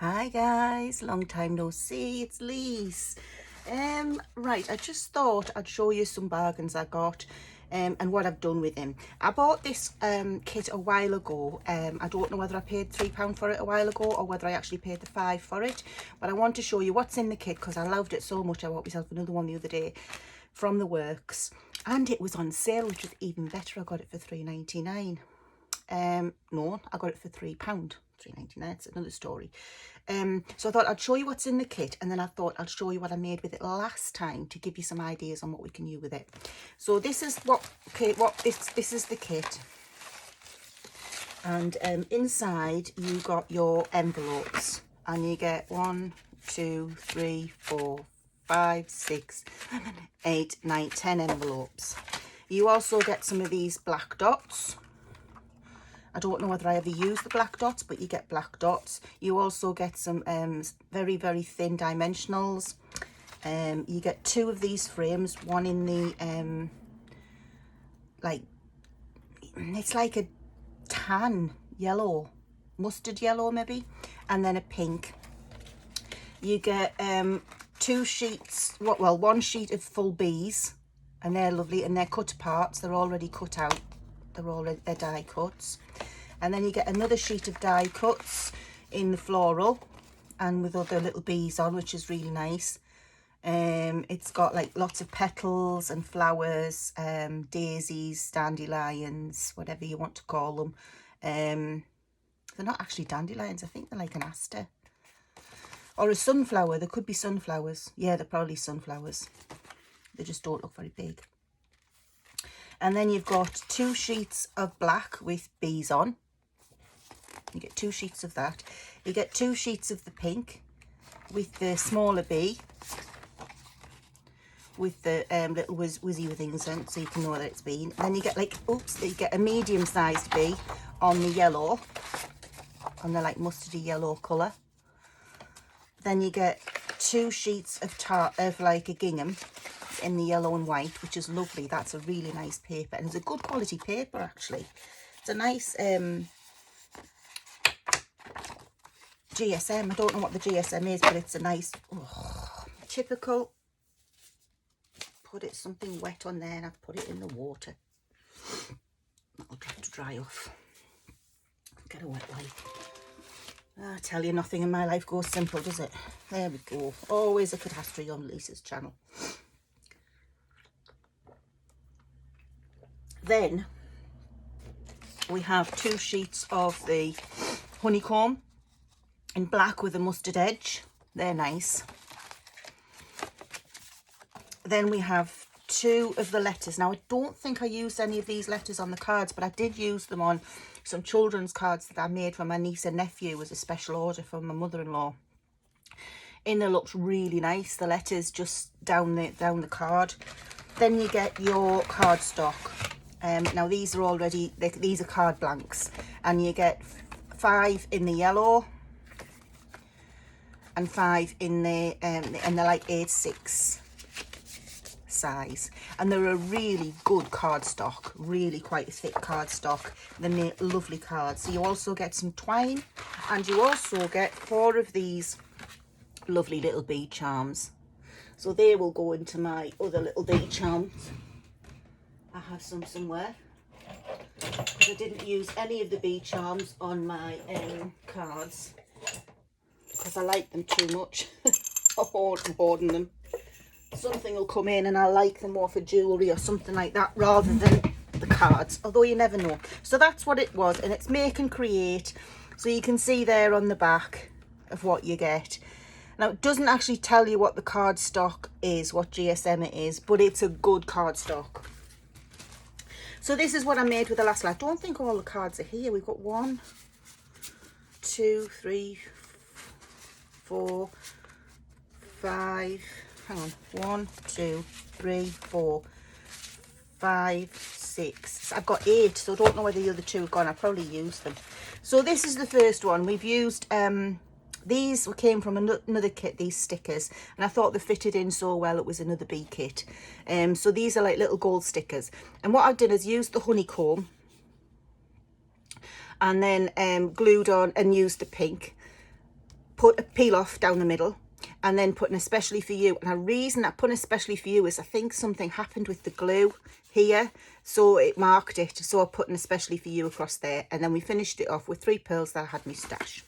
Hi guys, long time no see, it's Lise. Right, I just thought I'd show you some bargains I got and what I've done with them. I bought this kit a while ago. I don't know whether I paid £3 for it a while ago or whether I actually paid the £5 for it, but I want to show you what's in the kit because I loved it so much. I bought myself another one the other day from the works and it was on sale, which was even better. I got it for £3.99. No, I got it for £3, £3.99. It's another story. So I thought I'd show you what's in the kit, and then I thought I'd show you what I made with it last time to give you some ideas on what we can do with it. So this is this is the kit, and inside you got your envelopes, and you get 1, 2, 3, 4, 5, 6, 7, 8, 9, 10 envelopes. You also get some of these black dots. I don't know whether I ever use the black dots, but you get black dots. You also get some very, very thin dimensionals. You get 2 of these frames, one in the, it's like a tan yellow, mustard yellow maybe, and then a pink. You get 2 sheets, well, 1 sheet of full bees, and they're lovely, and they're cut apart. They're already cut out. They're die cuts. And then you get another sheet of die cuts in the floral and with other little bees on, which is really nice. It's got like lots of petals and flowers, daisies, dandelions, whatever you want to call them. They're not actually dandelions. I think they're like an aster or a sunflower. There could be sunflowers. Yeah, they're probably sunflowers. They just don't look very big. And then you've got 2 sheets of black with bees on. You get 2 sheets of that. You get 2 sheets of the pink with the smaller bee, with the little whizzy things on, so you can know that it's been. And then you get like, you get a medium-sized bee on the yellow, on the like mustardy yellow colour. Then you get 2 sheets of like a gingham in the yellow and white, which is lovely. That's a really nice paper, and it's a good quality paper actually. It's a nice GSM. I don't know what the GSM is, but it's a nice typical. Put it something wet on there and I've put it in the water. That'll have to dry off. Get a wet wipe. I tell you, nothing in my life goes simple, does it? There we go. Always a catastrophe on Lisa's channel. Then we have 2 sheets of the honeycomb in black with a mustard edge. They're nice. Then we have 2 of the letters. Now, I don't think I used any of these letters on the cards, but I did use them on some children's cards that I made for my niece and nephew as a special order from my mother-in-law. And they looked really nice, the letters just down the card. Then you get your cardstock. Now these are already, these are card blanks, and you get 5 in the yellow and 5 in the and they're like A6 size, and they're a really good cardstock, really quite a thick cardstock. They make lovely cards. So you also get some twine, and you also get 4 of these lovely little bead charms. So they will go into my other little bead charms. I have some somewhere, because I didn't use any of the bead charms on my cards because I like them too much. I'm hoarding them. Something will come in and I like them more for jewellery or something like that rather than the cards, although you never know. So that's what it was, and it's Make and Create. So you can see there on the back of what you get. Now, it doesn't actually tell you what the cardstock is, what GSM it is, but it's a good cardstock. So this is what I made with the last lot. I don't think all the cards are here. We've got 1, 2, 3, 4, 5. Hang on. 1, 2, 3, 4, 5, 6. I've got 8, so I don't know whether the other 2 have gone. I probably used them. So this is the first one. We've used these came from another kit, these stickers, and I thought they fitted in so well. It was another bee kit. So these are like little gold stickers, and what I've done is used the honeycomb and then glued on and used the pink, put a peel off down the middle, and then put an especially for you. And the reason I put an especially for you is I think something happened with the glue here, so it marked it, so I put an especially for you across there. And then we finished it off with 3 pearls that I had me stash.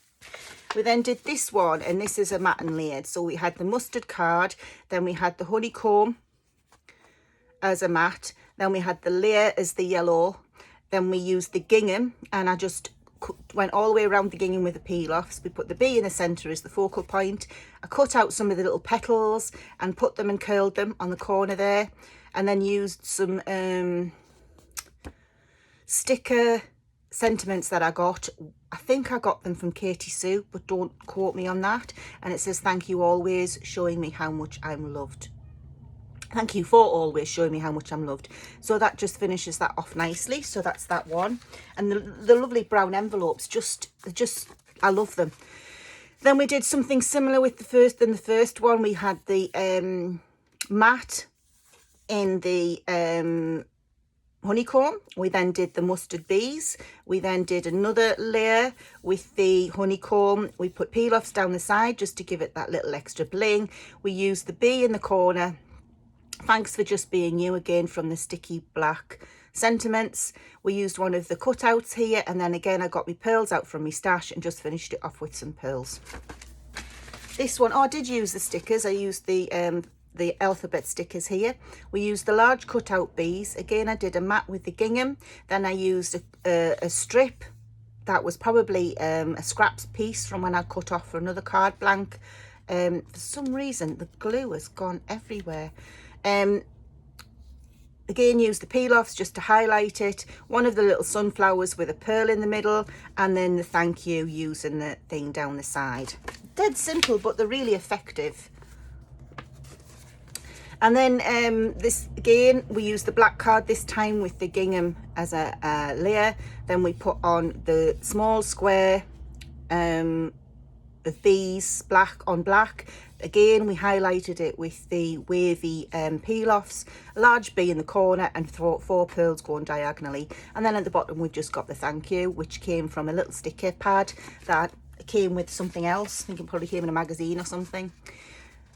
We then did this one, and this is a matte and layered. So we had the mustard card, then we had the honeycomb as a matte, then we had the layer as the yellow, then we used the gingham, and I just went all the way around the gingham with the peel offs. We put the bee in the centre as the focal point. I cut out some of the little petals and put them and curled them on the corner there, and then used some sticker sentiments that I got. I think I got them from Katie Sue, but don't quote me on that. And it says, thank you always showing me how much I'm loved. Thank you for always showing me how much I'm loved. So that just finishes that off nicely. So that's that one. And the lovely brown envelopes, just I love them. Then we did something similar with the first one. We had the matte in the honeycomb. We then did the mustard bees. We then did another layer with the honeycomb. We put peel offs down the side just to give it that little extra bling. We used the bee in the corner. Thanks for just being you again from the sticky black sentiments. We used one of the cutouts here, and then again I got my pearls out from my stash and just finished it off with some pearls. This one, oh, I did use the stickers. I used the alphabet stickers here. We used the large cutout bees. Again, I did a matte with the gingham. Then I used a strip that was probably a scraps piece from when I cut off for another card blank. For some reason, the glue has gone everywhere. Again, use the peel offs just to highlight it. One of the little sunflowers with a pearl in the middle, and then the thank you using the thing down the side. Dead simple, but they're really effective. And then this again, we used the black card this time with the gingham as a layer. Then we put on the small square of bees, black on black. Again, we highlighted it with the wavy peel offs, a large bee in the corner, and 4 pearls going diagonally. And then at the bottom we've just got the thank you, which came from a little sticker pad that came with something else. I think it probably came in a magazine or something.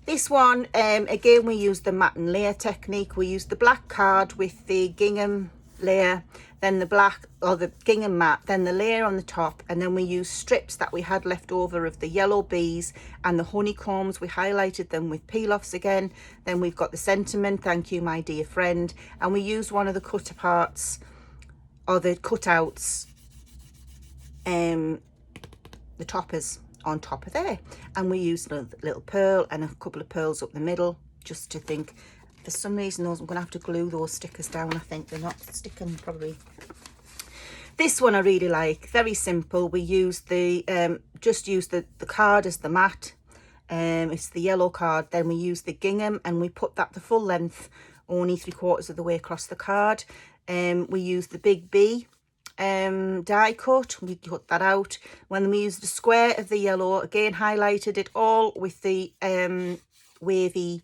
This one, again, we used the matte and layer technique. We used the black card with the gingham layer, then the black, or the gingham matte, then the layer on the top, and then we used strips that we had left over of the yellow bees and the honeycombs. We highlighted them with peel offs again. Then we've got the sentiment, thank you my dear friend, and we used one of the cut aparts, or the cutouts, the toppers on top of there, and we used a little pearl and a couple of pearls up the middle, just to think. For some reason those, I'm gonna have to glue those stickers down. I think they're not sticking probably. This one I really like, very simple. We used the just used the card as the matte. It's the yellow card. Then we used the gingham and we put that the full length, only 3/4 of the way across the card. We used the big B die cut. We cut that out. When we used the square of the yellow, again highlighted it all with the wavy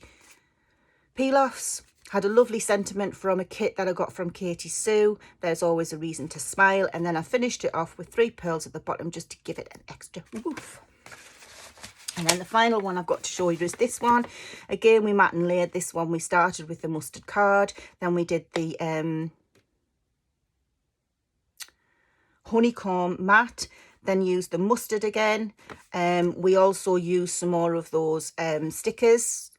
peel offs. Had a lovely sentiment from a kit that I got from Katie Sue, there's always a reason to smile. And then I finished it off with 3 pearls at the bottom just to give it an extra woof. And then the final one I've got to show you is this one. Again, we matte and layered this one. We started with the mustard card, then we did the honeycomb matte, then used the mustard again. We also used some more of those stickers,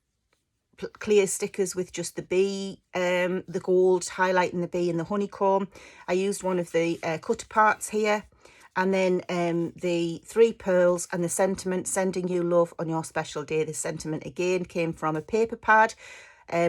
clear stickers with just the bee, the gold highlighting the bee and the honeycomb. I used one of the cut parts here, and then the 3 pearls and the sentiment, sending you love on your special day. The sentiment again came from a paper pad.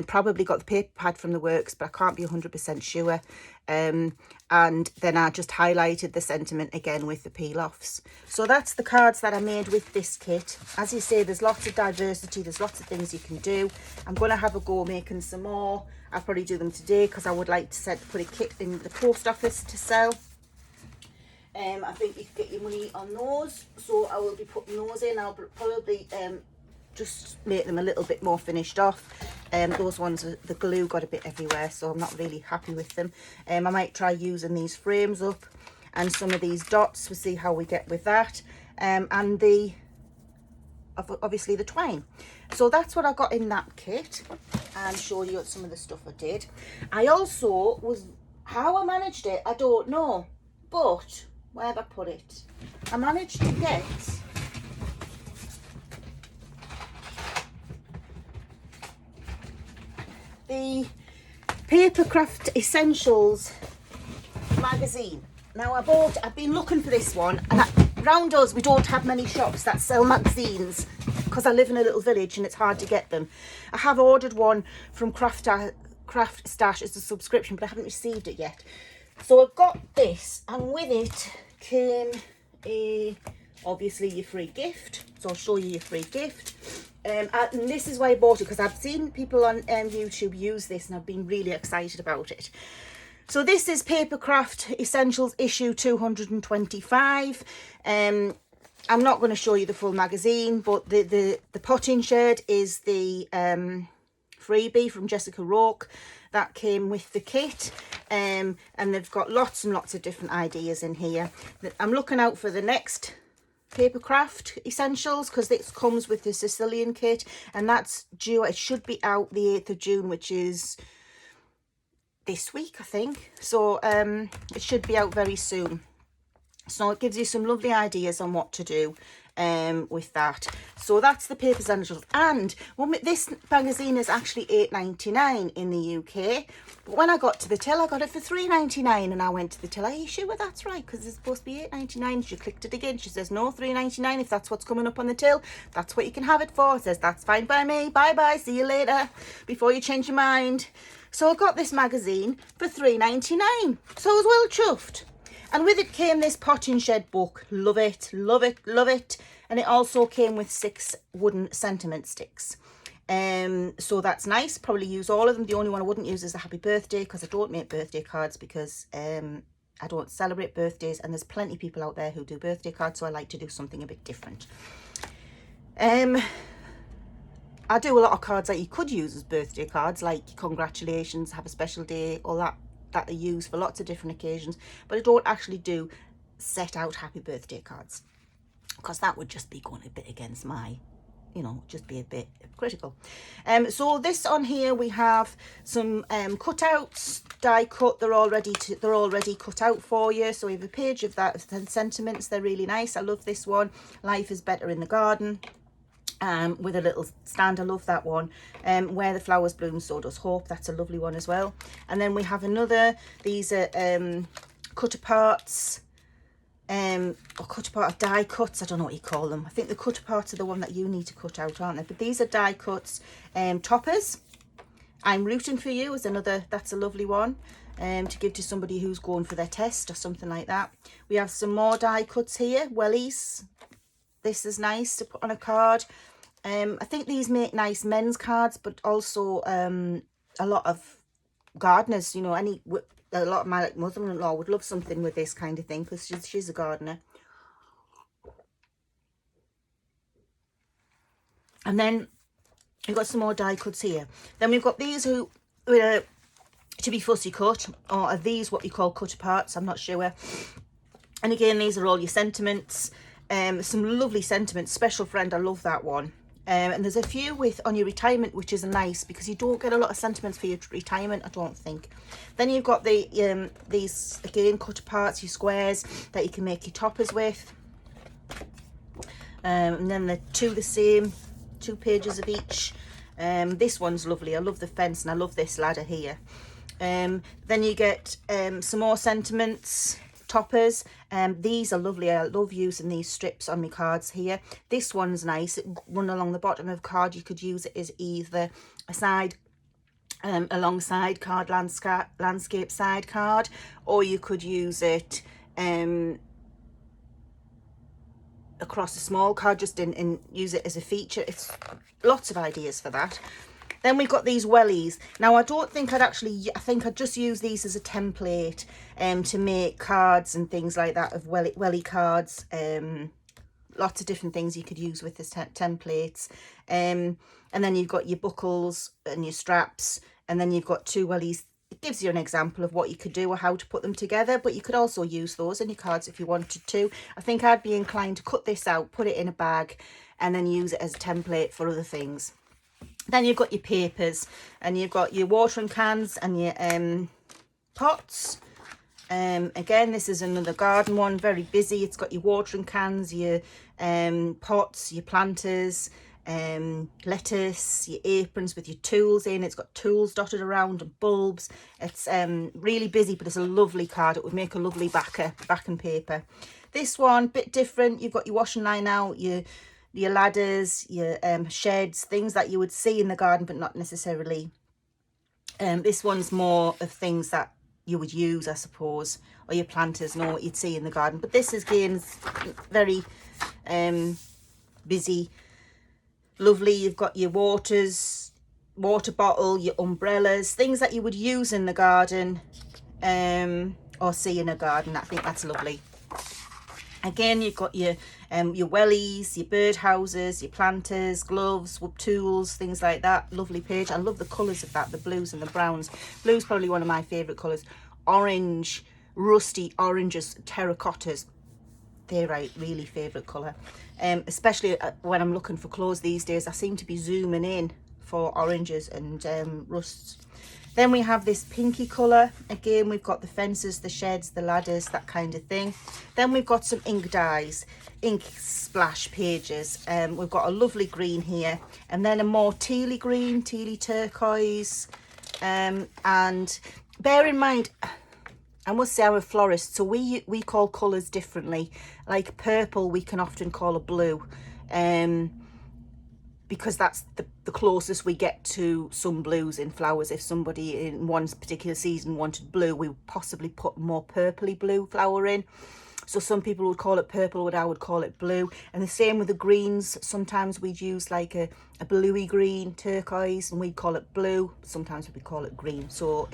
Probably got the paper pad from the works, but I can't be 100% sure. And then I just highlighted the sentiment again with the peel offs. So that's the cards that I made with this kit. As you say, there's lots of diversity, there's lots of things you can do. I'm going to have a go making some more. I'll probably do them today because I would like to put a kit in the post office to sell. I think you can get your money on those, so I will be putting those in. I'll probably just make them a little bit more finished off. Those ones, the glue got a bit everywhere, so I'm not really happy with them. I might try using these frames up and some of these dots. We'll see how we get with that. And the obviously the twine. So that's what I got in that kit, and show you some of the stuff I did. I also how I managed it, I don't know, but where have I put it? I managed to get the Papercraft Essentials magazine. Now I've been looking for this one, and around us we don't have many shops that sell magazines because I live in a little village and it's hard to get them. I have ordered one from Craft Stash as a subscription, but I haven't received it yet. So I've got this, and with it came obviously your free gift. So I'll show you your free gift. And this is why I bought it, because I've seen people on YouTube use this and I've been really excited about it. So this is Papercraft Essentials issue 225. I'm not going to show you the full magazine, but the potting shed is the freebie from Jessica Rourke that came with the kit. And they've got lots and lots of different ideas in here. I'm looking out for the next Papercraft Essentials, because this comes with the Sicilian kit, and that's due, it should be out the 8th of June, which is this week, I think. So it should be out very soon. So it gives you some lovely ideas on what to do with that. So that's the Paper Essentials. And this magazine is actually £8.99 in the UK. But when I got to the till, I got it for £3.99, and I went to the till. Are you sure that's right? Because it's supposed to be £8.99. She clicked it again. She says, no, £3.99. If that's what's coming up on the till, that's what you can have it for. It says, that's fine by me. Bye-bye. See you later. Before you change your mind. So I got this magazine for £3.99. So I was well chuffed. And with it came this potting shed book. Love it, love it, love it. And it also came with 6 wooden sentiment sticks. So that's nice. Probably use all of them. The only one I wouldn't use is the happy birthday, because I don't make birthday cards, because I don't celebrate birthdays, and there's plenty of people out there who do birthday cards, so I like to do something a bit different. I do a lot of cards that you could use as birthday cards, like congratulations, have a special day, all that they use for lots of different occasions, but I don't actually do set out happy birthday cards, because that would just be going a bit against my, just be a bit critical. So this on here, we have some cutouts, die cut. They're already cut out for you. So we have a page of that, sentiments. They're really nice. I love this one. Life is better in the garden. With a little stand. I love that one. Where the flowers bloom, so does hope. That's a lovely one as well. And then we have another. These are cut aparts. Or cut apart die cuts. I don't know what you call them. I think the cut aparts are the one that you need to cut out, aren't they? But these are die cuts. Toppers. I'm rooting for you is another. That's a lovely one. To give to somebody who's going for their test or something like that. We have some more die cuts here. Wellies. This is nice to put on a card. I think these make nice men's cards, but also a lot of gardeners, a lot of my mother-in-law would love something with this kind of thing, because she's a gardener. And then we've got some more die cuts here. Then we've got these who to be fussy cut, or are these what we call cut aparts? I'm not sure. And again, these are all your sentiments. Some lovely sentiments. Special friend, I love that one. And there's a few on your retirement, which is nice, because you don't get a lot of sentiments for your retirement, I don't think. Then you've got the these again cut aparts, your squares that you can make your toppers with. And then the same 2 pages of each. This one's lovely. I love the fence, and I love this ladder here. Then you get some more sentiments. Toppers. These are lovely. I love using these strips on my cards here. This one's nice. It run along the bottom of the card. You could use it as either a side alongside card, landscape side card, or you could use it across a small card, just in use it as a feature. It's lots of ideas for that. Then we've got these wellies. Now, I think I'd just use these as a template to make cards and things like that of welly cards. Lots of different things you could use with this templates. And then you've got your buckles and your straps. And then you've got 2 wellies. gives you an example of what you could do or how to put them together, but you could also use those in your cards if you wanted to. I think I'd be inclined to cut this out, put it in a bag, and then use it as a template for other things. Then you've got your papers, and you've got your watering cans and your pots. Again, this is another garden one, very busy. It's got your watering cans, your pots, your planters, lettuce, your aprons with your tools in. It's got tools dotted around and bulbs. It's really busy, but it's a lovely card. It would make a lovely backing paper. This one, bit different. You've got your washing line out, your ladders, your sheds, things that you would see in the garden, but not necessarily. This one's more of things that you would use, I suppose, or your planters know what you'd see in the garden. But this is, again, very busy, lovely. You've got your water bottle, your umbrellas, things that you would use in the garden or see in a garden. I think that's lovely. Again, you've got your wellies, your bird houses, your planters, gloves, wood tools, things like that. Lovely page. I love the colours of that, the blues and the browns. Blue's probably one of my favourite colours. Orange, rusty oranges, terracottas. They're right, really favourite colour. Especially when I'm looking for clothes these days, I seem to be zooming in for oranges and rusts. Then we have this pinky colour. Again, we've got the fences, the sheds, the ladders, that kind of thing. Then we've got some ink dyes, ink splash pages. We've got a lovely green here, and then a more tealy green, tealy turquoise. And bear in mind, I must say I'm a florist, so we call colours differently. Like purple, we can often call a blue. Because that's the closest we get to some blues in flowers. If somebody in one particular season wanted blue, we would possibly put more purpley blue flower in. So some people would call it purple, but I would call it blue. And the same with the greens. Sometimes we'd use like a bluey green, turquoise, and we'd call it blue. Sometimes we'd call it green. So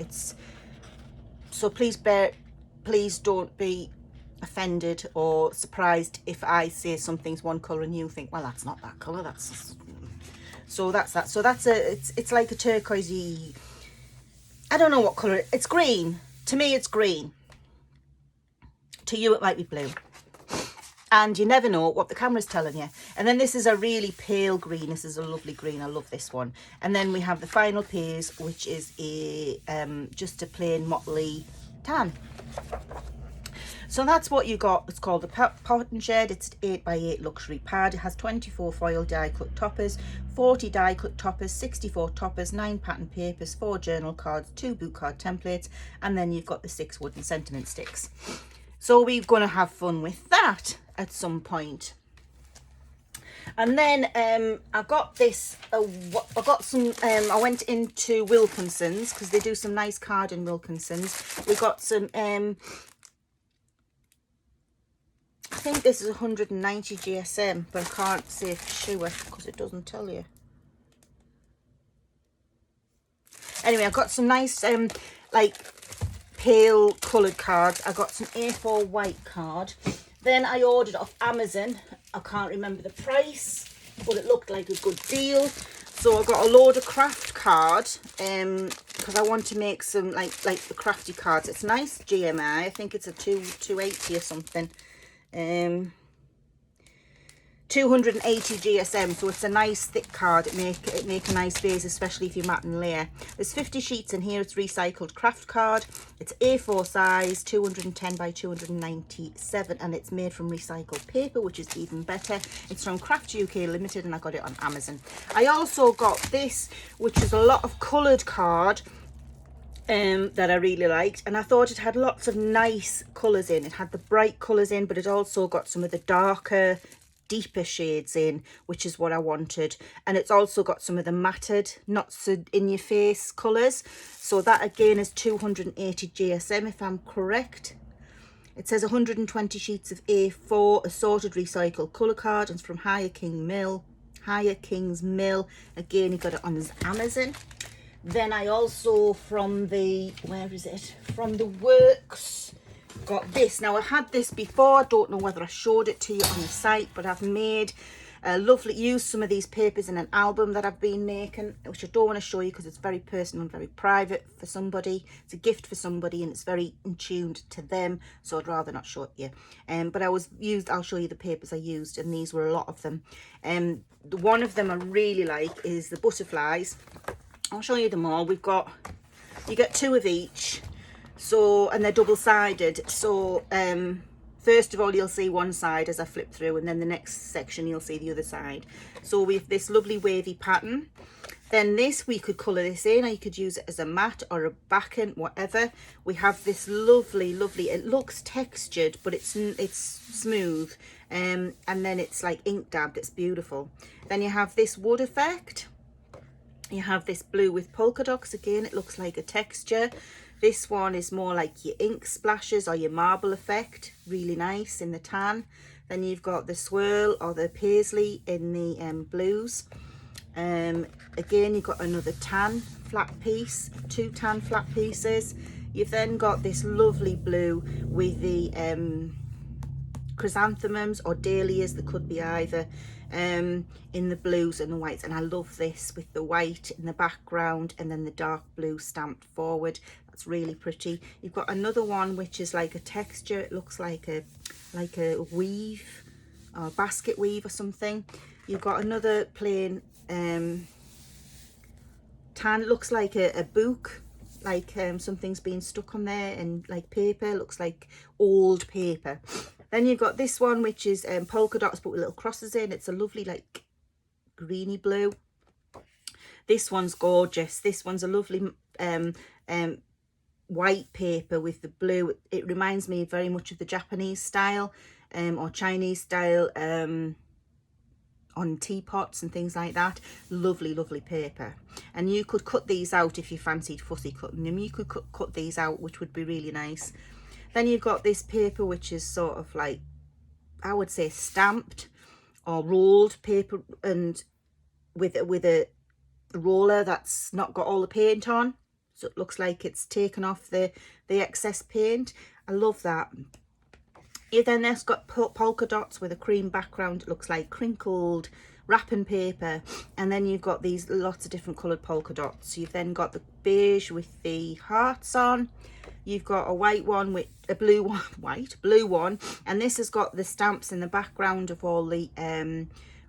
please don't be offended or surprised if I say something's one colour and you think, well, that's not that colour, that's... So that's that. So that's it's like a turquoisey, I don't know what colour. It's green. To me, it's green. To you, it might be blue. And you never know what the camera's telling you. And then this is a really pale green. This is a lovely green. I love this one. And then we have the final page, which is a just a plain motley tan. So that's what you got. It's called the Pot and Shed. It's 8x8 luxury pad. It has 24 foil die cut toppers, 40 die cut toppers, 64 toppers, 9 pattern papers, 4 journal cards, 2 book card templates, and then you've got the 6 wooden sentiment sticks. So we're going to have fun with that at some point. And then I got this, I went into Wilkinson's because they do some nice card in Wilkinson's. We got some... I think this is 190 GSM, but I can't say for sure because it doesn't tell you. Anyway, I've got some nice, like, pale coloured cards. I got some A4 white card. Then I ordered off Amazon. I can't remember the price, but it looked like a good deal. So I got a load of craft card because I want to make some, like the crafty cards. It's nice GMI. I think it's a 280 or something. 280 GSM, so it's a nice thick card. It make a nice base, especially if you mat and layer. There's 50 sheets in here. It's recycled craft card. It's A4 size, 210 by 297, and it's made from recycled paper, which is even better. It's from Craft UK Limited, and I got it on Amazon. I also got this, which is a lot of coloured card that I really liked, and I thought it had lots of nice colours in. It had the bright colours in, but it also got some of the darker, deeper shades in, which is what I wanted. And it's also got some of the matted, not so in your face colours. So that again is 280 GSM if I'm correct. It says 120 sheets of A4 assorted recycled colour card, and it's from Higher Kings Mill. Again, you got it on Amazon. Then I also from the Works got this. Now I had this before. I don't know whether I showed it to you on the site, but I've made Lovely, use some of these papers in an album that I've been making, which I don't want to show you because it's very personal and very private for somebody. It's a gift for somebody and it's very in tuned to them, so I'd rather not show it you. But I'll show you the papers I used, and these were a lot of them. The one of them I really like is the butterflies. I'll show you them all. You get 2 of each, so, and they're double-sided, so first of all you'll see one side as I flip through, and then the next section you'll see the other side. So we have this lovely wavy pattern. Then this, we could colour this in, or you could use it as a mat or a backing, whatever. We have this lovely, it looks textured, but it's smooth, and then it's like ink dabbed. It's beautiful. Then you have this wood effect. You have this blue with polka dots. Again, it looks like a texture. This one is more like your ink splashes or your marble effect. Really nice in the tan. Then you've got the swirl or the paisley in the blues. Again, you've got another tan flat piece, 2 tan flat pieces. You've then got this lovely blue with the chrysanthemums or dahlias, that could be either, in the blues and the whites. And I love this with the white in the background and then the dark blue stamped forward. That's really pretty. You've got another one which is like a texture. It looks like a weave or basket weave or something. You've got another plain tan. It looks like a book, like something's been stuck on there, and like paper. Looks like old paper. Then you've got this one which is polka dots but with little crosses in. It's a lovely like greeny blue. This one's gorgeous. This one's a lovely white paper with the blue. It reminds me very much of the Japanese style or Chinese style on teapots and things like that. Lovely paper. And you could cut these out if you fancied fussy cutting them. You could cut these out, which would be really nice. Then you've got this paper which is sort of like, I would say stamped or rolled paper, and with a roller that's not got all the paint on, so it looks like it's taken off the excess paint. I love that. Yeah, then it's got polka dots with a cream background. It looks like crinkled wrapping paper. And then you've got these lots of different coloured polka dots. You've then got the beige with the hearts on. You've got a white one with a blue one, blue one, and this has got the stamps in the background of all the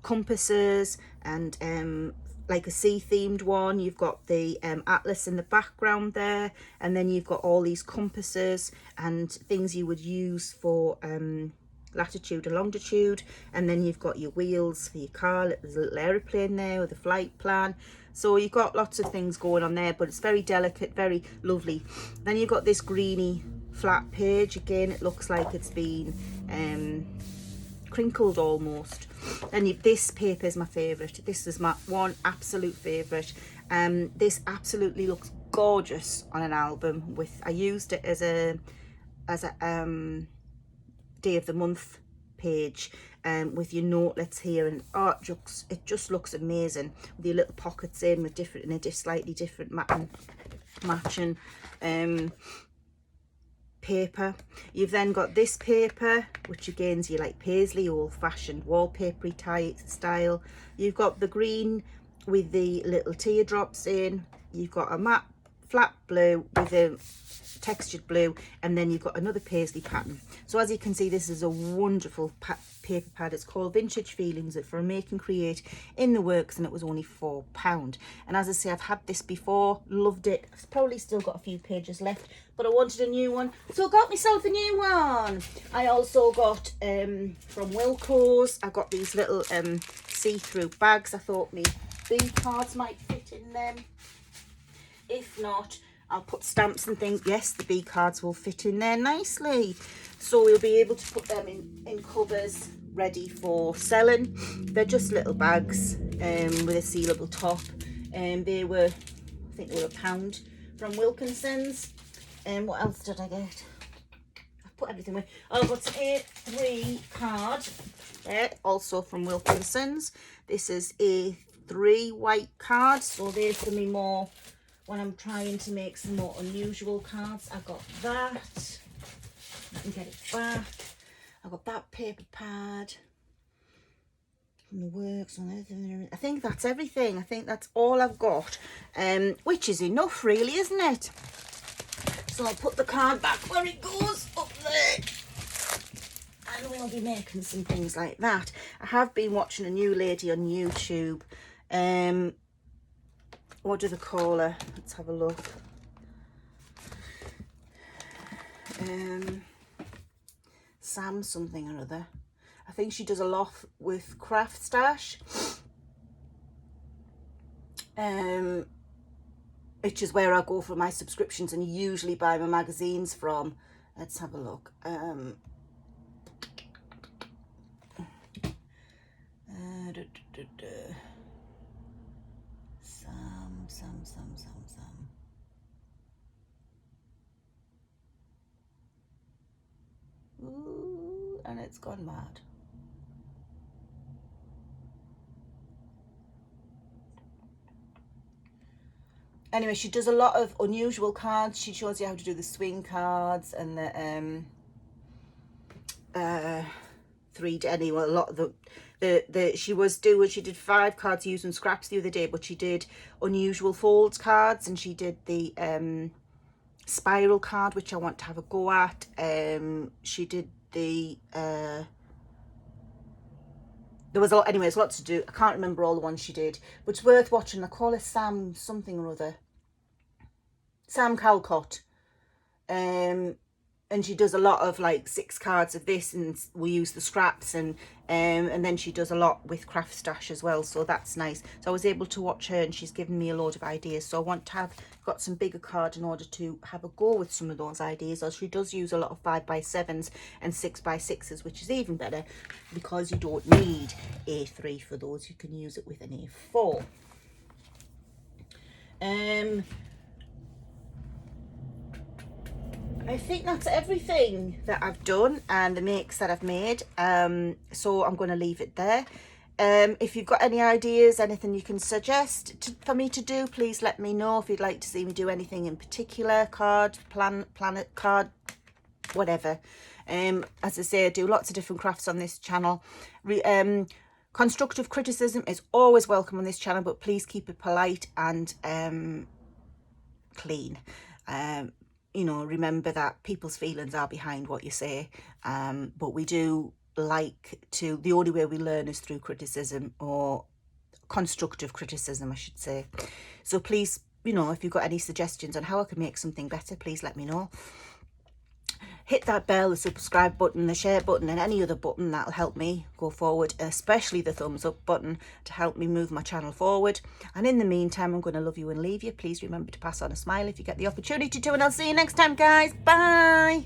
compasses and like a sea themed one. You've got the atlas in the background there, and then you've got all these compasses and things you would use for latitude and longitude. And then you've got your wheels for your car. There's a little aeroplane there with a flight plan. So you've got lots of things going on there, but it's very delicate, very lovely. Then you've got this greeny flat page. Again, it looks like it's been crinkled almost. Then this paper is my favourite. This is my one absolute favourite. This absolutely looks gorgeous on an album. I used it as a day of the month page, with your notelets here, and oh, it just looks amazing with your little pockets in with a slightly different matching paper. You've then got this paper, which again is your like paisley, old-fashioned wallpapery type style. You've got the green with the little teardrops in. You've got a matte flat blue with a textured blue, and then you've got another paisley pattern. So as you can see, this is a wonderful paper pad. It's called Vintage Feelings for a Make and Create in the Works, and it was only £4. And as I say, I've had this before, loved it. I've probably still got a few pages left, but I wanted a new one, so I got myself a new one. I also got from Wilko's, I got these little see-through bags. I thought me B cards might fit in them. If not, I'll put stamps and things. Yes, the B cards will fit in there nicely. So we'll be able to put them in covers ready for selling. They're just little bags with a sealable top. They were, I think they were £1 from Wilkinson's. And what else did I get? I've put everything away. Oh, I've got an A3 card there, also from Wilkinson's. This is A3 white card, so they're for me more when I'm trying to make some more unusual cards. I got that. Let me get it back. I got that paper pad. in the works. I think that's everything. I think that's all I've got, which is enough really, isn't it? So I'll put the card back where it goes, up there. And we'll be making some things like that. I have been watching a new lady on YouTube. What do they call her? Let's have a look. Sam something or other. I think she does a lot with Craft Stash. Which is where I go for my subscriptions and usually buy my magazines from. Let's have a look. Some. Ooh, and it's gone mad. Anyway, she does a lot of unusual cards. She shows you how to do the swing cards and the 3D. Anyway, a lot of she did 5 cards using scraps the other day, but she did unusual folds cards, and she did the spiral card, which I want to have a go at. She did the there was a lot, anyway, there's lots to do. I can't remember all the ones she did, but it's worth watching. I call her Sam something or other. Sam Calcott. And she does a lot of like 6 cards of this, and we use the scraps, and then she does a lot with Craft Stash as well, so that's nice. So I was able to watch her, and she's given me a load of ideas. So I want to have got some bigger cards in order to have a go with some of those ideas. Or she does use a lot of 5x7s and 6x6s, which is even better because you don't need A3 for those. You can use it with an A4. I think that's everything that I've done and the makes that I've made. So I'm going to leave it there. If you've got any ideas, anything you can suggest for me to do, please let me know. If you'd like to see me do anything in particular, card, planet card, whatever. As I say, I do lots of different crafts on this channel. Constructive criticism is always welcome on this channel, but please keep it polite and clean. You know, remember that people's feelings are behind what you say, but we do like to, the only way we learn is through criticism, or constructive criticism, I should say. So please, you know, if you've got any suggestions on how I can make something better, please let me know. Hit that bell, the subscribe button, the share button, and any other button that'll help me go forward, especially the thumbs up button to help me move my channel forward. And in the meantime, I'm going to love you and leave you. Please remember to pass on a smile if you get the opportunity to, and I'll see you next time, guys. Bye.